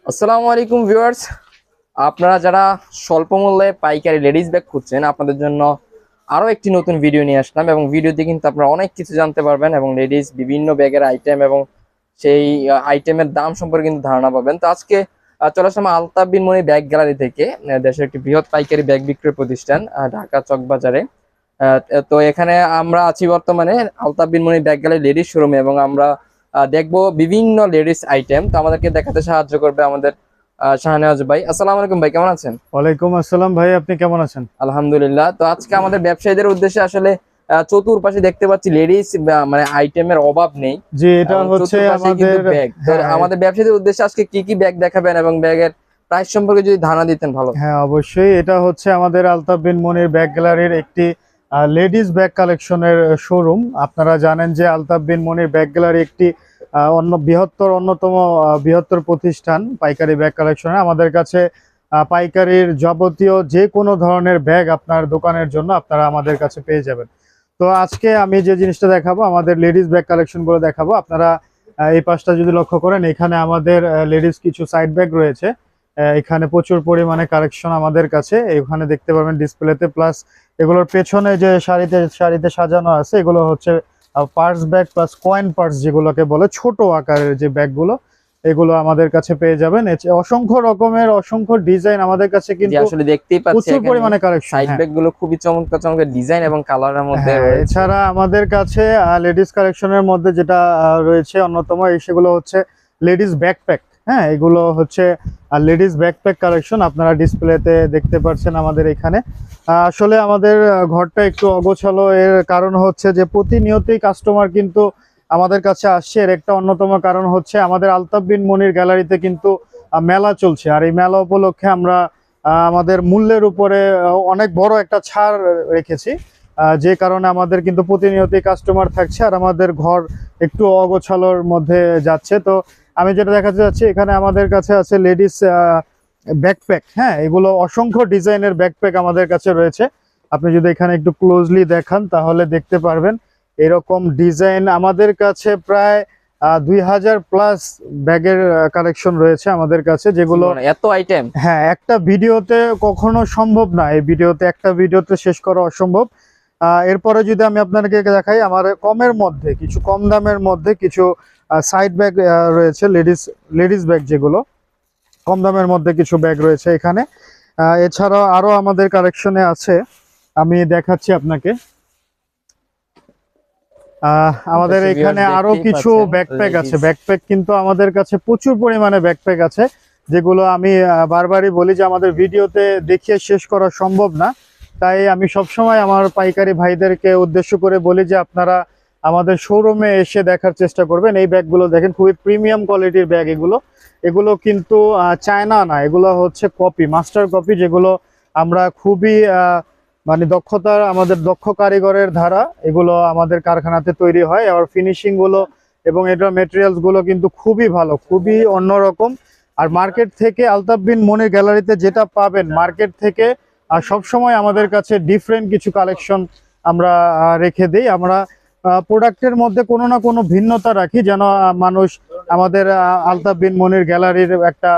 আসসালামু আলাইকুম ভিউয়ার্স, আপনারা যারা স্বল্প মূল্যে পাইকারি লেডিস ব্যাগ খুঁজছেন আপনাদের জন্য আরো একটি নতুন ভিডিও নিয়ে আসলাম। এবং ভিডিওতে কিন্তু আপনারা অনেক কিছু জানতে পারবেন এবং লেডিস বিভিন্ন ব্যাগের আইটেম এবং সেই আইটেমের দাম সম্পর্কে কিন্তু ধারণা পাবেন। তো আজকে চলে আসলাম আলতাফ বিন মনি ব্যাগ গ্যালারি থেকে, দেশের একটি বৃহৎ পাইকারি ব্যাগ বিক্রয় প্রতিষ্ঠান, ঢাকা চকবাজারে। তো এখানে আমরা আছি বর্তমানে আলতাফ বিন মনি ব্যাগ গ্যালারি লেডিস শোরুমে এবং আমরা দেখবো বিভিন্ন লেডিস আইটেম। তো আমাদেরকে দেখাতে সাহায্য করবে আমাদের শাহনেওয়াজ ভাই। আসসালামু আলাইকুম ভাই, কেমন আছেন? ওয়ালাইকুম আসসালাম ভাই, আপনি কেমন আছেন? আলহামদুলিল্লাহ। তো আজকে আমাদের ব্যবসায়ীদের উদ্দেশ্যে আসলে চতুর্পাশে দেখতে পাচ্ছি লেডিস মানে আইটেমের অভাব নেই। জি, এটা হচ্ছে আমাদের ব্যাগ। তো আমাদের ব্যবসায়ীদের উদ্দেশ্যে আজকে কি কি ব্যাগ দেখাবেন এবং ব্যাগের প্রাইস সম্পর্কে যদি ধারণা দিতেন ভালো। হ্যাঁ, অবশ্যই। এটা হচ্ছে আমাদের আলতাফ বিন মনির ব্যাগ গ্যালারির একটি লেডিস ব্যাগ কালেকশনের শোরুম। আপনারা জানেন যে আলতাফ বিন মনির ব্যাগ গ্যালারি একটি অন্যতম বৃহত্তর প্রতিষ্ঠান পাইকারি ব্যাগ কালেকশনে। আমাদের কাছে পাইকারির যাবতীয় যে কোনো ধরনের ব্যাগ আপনার দোকানের জন্য আপনারা আমাদের কাছে পেয়ে যাবেন। তো আজকে আমি যে জিনিসটা দেখাবো, আমাদের লেডিস ব্যাগ কালেকশনগুলো দেখাবো। আপনারা এই পাশটা যদি লক্ষ্য করেন, এখানে আমাদের লেডিস কিছু সাইড ব্যাগ রয়েছে। এখানে প্রচুর পরিমাণে কালেকশন আমাদের কাছে এখানে দেখতে পাবেন ডিসপ্লেতে। প্লাস এগুলোর পেছনে যে সারিতে সারিতে সাজানো আছে, এগুলো হচ্ছে purse bag plus coin purse, যেগুলোকে বলে ছোট আকারের যে ব্যাগগুলো, এগুলো আমাদের কাছে পেয়ে যাবেন। অসংখ্য রকমের অসংখ্য ডিজাইন আমাদের কাছে কিন্তু আসলে দেখতেই পাচ্ছি প্রচুর পরিমাণে কালেকশন। সাইড ব্যাগ গুলো খুবই চমৎকার চমৎকার ডিজাইন এবং কালারের মধ্যে রয়েছে। এছাড়া আমাদের কাছে লেডিস কালেকশনের মধ্যে যেটা রয়েছে অন্যতম, সেগুলো হচ্ছে লেডিস ব্যাকপ্যাক। হ্যাঁ, এগুলো হচ্ছে লেডিস ব্যাকপ্যাক কালেকশন। আপনারা ডিসপ্লেতে দেখতে পাচ্ছেন আমাদের এখানে। আসলে আমাদের ঘরটা একটু অগোছালো, এর কারণ হচ্ছে যে প্রতিনিয়তই কাস্টমার কিন্তু আমাদের কাছে আসছে। এর একটা অন্যতম কারণ হচ্ছে আমাদের আলতাফ বিন মনির গ্যালারিতে কিন্তু মেলা চলছে, আর এই মেলা উপলক্ষে আমরা আমাদের মূল্যের উপরে অনেক বড় একটা ছাড় রেখেছি, যে কারণে আমাদের কিন্তু প্রতিনিয়তই কাস্টমার থাকছে আর আমাদের ঘর একটু অগোছালোর মধ্যে যাচ্ছে। তো আমি যেটা দেখাতে যাচ্ছি, এখানে আমাদের কাছে আছে লেডিস ব্যাকপ্যাক। হ্যাঁ, এগুলো অসংখ্য ডিজাইনের ব্যাকপ্যাক আমাদের কাছে রয়েছে। আপনি যদি এখানে একটু ক্লোজলি দেখান তাহলে দেখতে পারবেন এরকম ডিজাইন আমাদের কাছে প্রায় 2000 প্লাস ব্যাগের কালেকশন রয়েছে আমাদের কাছে, যেগুলো এত আইটেম। হ্যাঁ, একটা ভিডিওতে কখনো সম্ভব না, এই একটা ভিডিওতে শেষ করা অসম্ভব। এরপরে যদি আমি আপনাদেরকে দেখাই, আমার কমের মধ্যে কিছু কম দামের মধ্যে কিছু সাইড ব্যাগ রয়েছে, লেডিস ব্যাগ, যেগুলো কম দামের মধ্যে কিছু ব্যাগ রয়েছে এখানে। এছাড়াও আরো আমাদের কালেকশনে আছে, আমি দেখাচ্ছি আপনাকে। আমাদের এখানে আরো কিছু ব্যাকপ্যাক আছে। ব্যাকপ্যাক কিন্তু আমাদের কাছে প্রচুর পরিমাণে ব্যাকপ্যাক আছে, যেগুলো আমি বারবারই বলি যে আমাদের ভিডিওতে দেখিয়ে শেষ করা সম্ভব না। তাই আমি সবসময় আমার পাইকারি ভাইদেরকে উদ্দেশ্য করে বলি যে আপনারা আমাদের শোরুমে এসে দেখার চেষ্টা করবেন। এই ব্যাগগুলো দেখেন, খুবই প্রিমিয়াম কোয়ালিটির ব্যাগ। এগুলো কিন্তু চায়না না, এগুলো হচ্ছে কপি, মাস্টার কপি, যেগুলো আমরা খুবই মানে আমাদের দক্ষ কারিগরের ধারা এগুলো আমাদের কারখানাতে তৈরি হয়। আর ফিনিশিং গুলো এবং এটার মেটেরিয়ালস গুলো কিন্তু খুবই ভালো, খুবই অন্যরকম। আর মার্কেট থেকে আলতাফ বিন মনির গ্যালারিতে যেটা পাবেন মার্কেট থেকে, সবসময় আমাদের কাছে ডিফারেন্ট কিছু কালেকশন আমরা রেখে দিই। আমরা প্রোডাক্টের মধ্যে কোনো না কোনো ভিন্নতা রাখি, যেন মানুষ আমাদের আলতাফ বিন মনির গ্যালারির একটা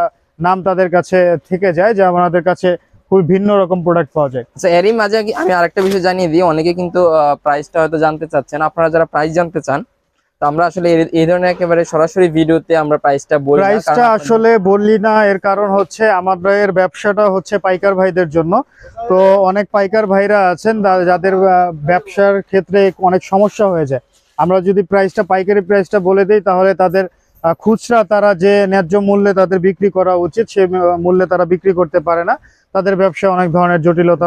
নাম তাদের কাছে থেকে যায়, যে আমাদের কাছে খুবই ভিন্ন রকম প্রোডাক্ট পাওয়া যায়। আচ্ছা, এরই মাঝে আমি আরেকটা বিষয় জানিয়ে দিই, অনেকে কিন্তু প্রাইসটা হয়তো জানতে চাচ্ছেন। আপনারা যারা প্রাইস জানতে চান, তো আমরা আসলে এই ধরনের একেবারে সরাসরি ভিডিওতে আমরা প্রাইসটা আসলে বললি না। এর কারণ হচ্ছে আমাদের ব্যবসাটা হচ্ছে পাইকার ভাইদের জন্য। তো অনেক পাইকার ভাইরা আছেন যাদের ব্যবসার ক্ষেত্রে অনেক সমস্যা হয়ে যায়। আমরা যদি পাইকারি প্রাইসটা বলে দিই, তাহলে তাদের খুচরা তারা যে ন্যায্য মূল্যে তাদের বিক্রি করা উচিত, সে মূল্যে তারা বিক্রি করতে পারে না। তাদের ব্যবসায় অনেক ধরনের জটিলতা,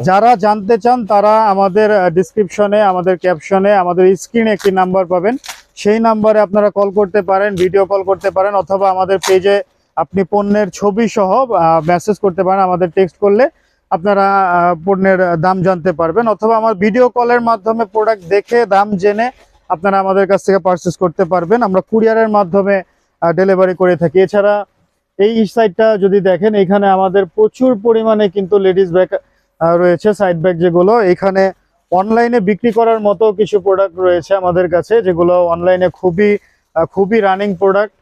যারা জানতে চান তারা আমাদের ডিসক্রিপশনে, আমাদের ক্যাপশনে, আমাদের স্ক্রিনে একটি নাম্বার পাবেন। সেই নাম্বারে আপনারা কল করতে পারেন, ভিডিও কল করতে পারেন, অথবা আমাদের পেজে আপনি পণ্যের ছবি সহ মেসেজ করতে পারেন। আমাদের টেক্সট করলে আপনারা পণ্যের দাম জানতে পারবেন, অথবা আমার ভিডিও কলের মাধ্যমে প্রোডাক্ট দেখে দাম জেনে আপনারা আমাদের কাছ থেকে পারচেস করতে পারবেন। আমরা কুরিয়ারের মাধ্যমে ডেলিভারি করে থাকি। এছাড়া এই সাইডটা যদি দেখেন, এখানে আমাদের প্রচুর পরিমাণে কিন্তু লেডিস ব্যাগ রয়েছে, সাইড ব্যাগ, যেগুলো এখানে অনলাইনে বিক্রি করার মতো কিছু প্রোডাক্ট রয়েছে আমাদের কাছে, যেগুলো অনলাইনে খুবই খুবই রানিং প্রোডাক্ট।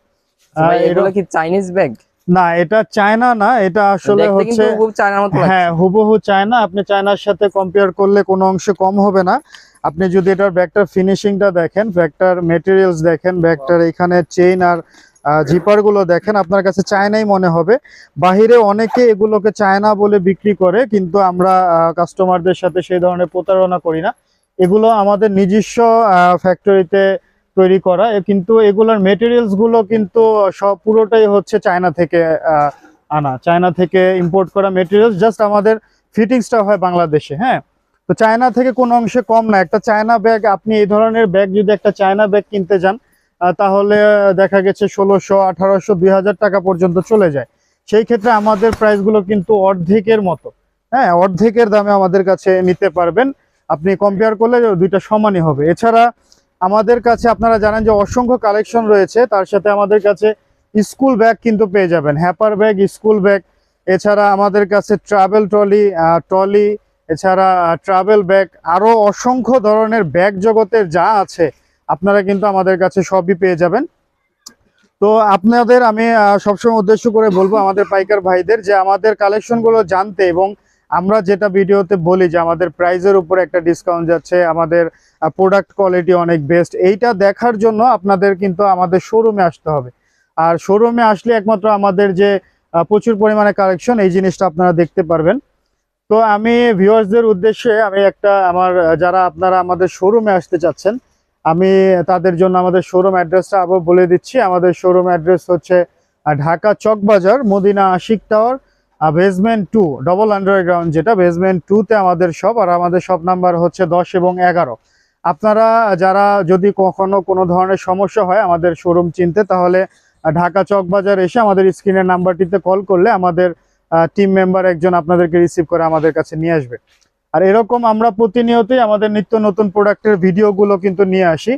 ভাই এগুলো কি চাইনিজ ব্যাগ? না, এটা চায়না না, এটা আসলে হচ্ছে চায়নার মতো লাগছে। হ্যাঁ, হুবহু চায়না। আপনি চায়নার সাথে কম্পেয়ার করলে কোনো অংশে কম হবে না। আপনি যদি এটার ব্যাগটার ফিনিশিংটা দেখেন, ব্যাগটার মেটেরিয়ালস দেখেন, ব্যাগটার এখানে চেইন আর জিপার গুলো দেখেন, আপনার কাছে চায়নাই মনে হবে। বাহিরে অনেকে এগুলোকে চায়না বলে বিক্রি করে, কিন্তু আমরা কাস্টমারদের সাথে সেই ধরনের প্রতারণা করি না। এগুলো আমাদের নিজস্ব ফ্যাক্টরিতে তৈরি করা, কিন্তু এগুলোর মেটেরিয়ালস গুলো কিন্তু সব পুরোটাই হচ্ছে চায়না থেকে আনা, চায়না থেকে ইম্পোর্ট করা মেটেরিয়ালস। জাস্ট আমাদের ফিটিংসটা হয় বাংলাদেশে। হ্যাঁ, তো চায়না থেকে কোনো অংশে কম না। একটা চায়না ব্যাগ, আপনি এই ধরনের ব্যাগ যদি একটা চায়না ব্যাগ কিনতে যান, তাহলে দেখা গেছে 1600, 1800, 2000 টাকা পর্যন্ত চলে যায়। সেই ক্ষেত্রে আমাদের প্রাইসগুলো কিন্তু অর্ধেকের মতো। হ্যাঁ, অর্ধেকের দামে আমাদের কাছে নিতে পারবেন। আপনি কম্পেয়ার করলে দুইটা সমানই হবে। এছাড়া আমাদের কাছে আপনারা জানেন যে অসংখ্য কালেকশন রয়েছে, তার সাথে আমাদের কাছে স্কুল ব্যাগ কিন্তু পেয়ে যাবেন, হ্যাপার ব্যাগ, স্কুল ব্যাগ। এছাড়া আমাদের কাছে ট্রাভেল ট্রলি, এছাড়া ট্রাভেল ব্যাগ, আরো অসংখ্য ধরনের ব্যাগ জগতের যা আছে আপনারা কিন্তু আমাদের কাছে সবই পেয়ে যাবেন। তো আপনাদের আমি সবসময় উদ্দেশ্য করে বলবো আমাদের পাইকার ভাইদের যে আমাদের কালেকশনগুলো জানতে, এবং আমরা যেটা ভিডিওতে বলি যে আমাদের প্রাইজের উপর একটা ডিসকাউন্ট যাচ্ছে, আমাদের প্রোডাক্ট কোয়ালিটি অনেক বেস্ট, এইটা দেখার জন্য আপনাদের কিন্তু আমাদের শোরুমে আসতে হবে। আর শোরুমে আসলে একমাত্র আমাদের যে প্রচুর পরিমাণে কালেকশন, এই জিনিসটা আপনারা দেখতে পারবেন। তো আমি ভিউয়ার্সদের উদ্দেশ্যে আমি একটা যারা আপনারা আমাদের শোরুমে আসতে চাচ্ছেন, আমি তাদের জন্য আমাদের শোরুম অ্যাড্রেসটা আবার বলে দিচ্ছি। আমাদের শোরুম অ্যাড্রেস হচ্ছে Dhaka Chawkbazar, Madina Ashik tower, basement 2, double underground, যেটা বেসমেন্ট 2-তে আমাদের শপ। আর আমাদের শপ নাম্বার হচ্ছে 10 এবং 11। আপনারা যারা যদি কখনো কোনো ধরনের সমস্যা হয় আমাদের শোরুম চিনতে, তাহলে ঢাকা চকবাজার এসে আমাদের স্ক্রিনের নাম্বারটিতে কল করলে আমাদের টিম মেম্বার একজন আপনাদেরকে রিসিভ করে আমাদের কাছে নিয়ে আসবে। আর এরকম আমরা প্রতিনিয়তই আমাদের নিত্য নতুন প্রোডাক্টের ভিডিওগুলো কিন্তু নিয়ে আসি।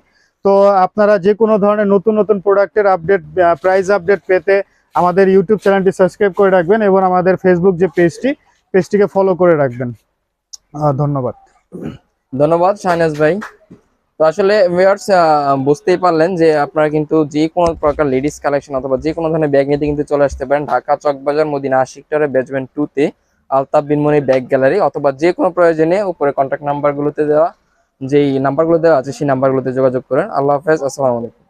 তো আপনারা যে কোনো ধরনের নতুন নতুন প্রোডাক্টের আপডেট, প্রাইস আপডেট পেতে আমাদের ইউটিউব চ্যানেলটি সাবস্ক্রাইব করে রাখবেন, এবং আমাদের ফেসবুক যে পেজটিকে ফলো করে রাখবেন। ধন্যবাদ। ধন্যবাদ শাহনাজ ভাই। তো আসলে ভিউয়ার্স বুঝতেই পারলেন যে আপনারা কিন্তু যে কোনো প্রকার লেডিস কালেকশন অথবা যে কোনো ধরনের ব্যাগ নিতে কিন্তু চলে আসতে পারেন ঢাকা চকবাজার, মদিনা আশিক টাওয়ারের বেসমেন্ট 2-তে আলতাফ বিন মনি ব্যাগ গ্যালারি, অথবা যে কোনো প্রয়োজনে উপরে কন্ট্যাক্ট নাম্বারগুলোতে দেওয়া, যেই নাম্বারগুলো দেওয়া আছে সেই নাম্বারগুলোতে যোগাযোগ করেন। আল্লাহ হাফেজ, আসসালামু আলাইকুম।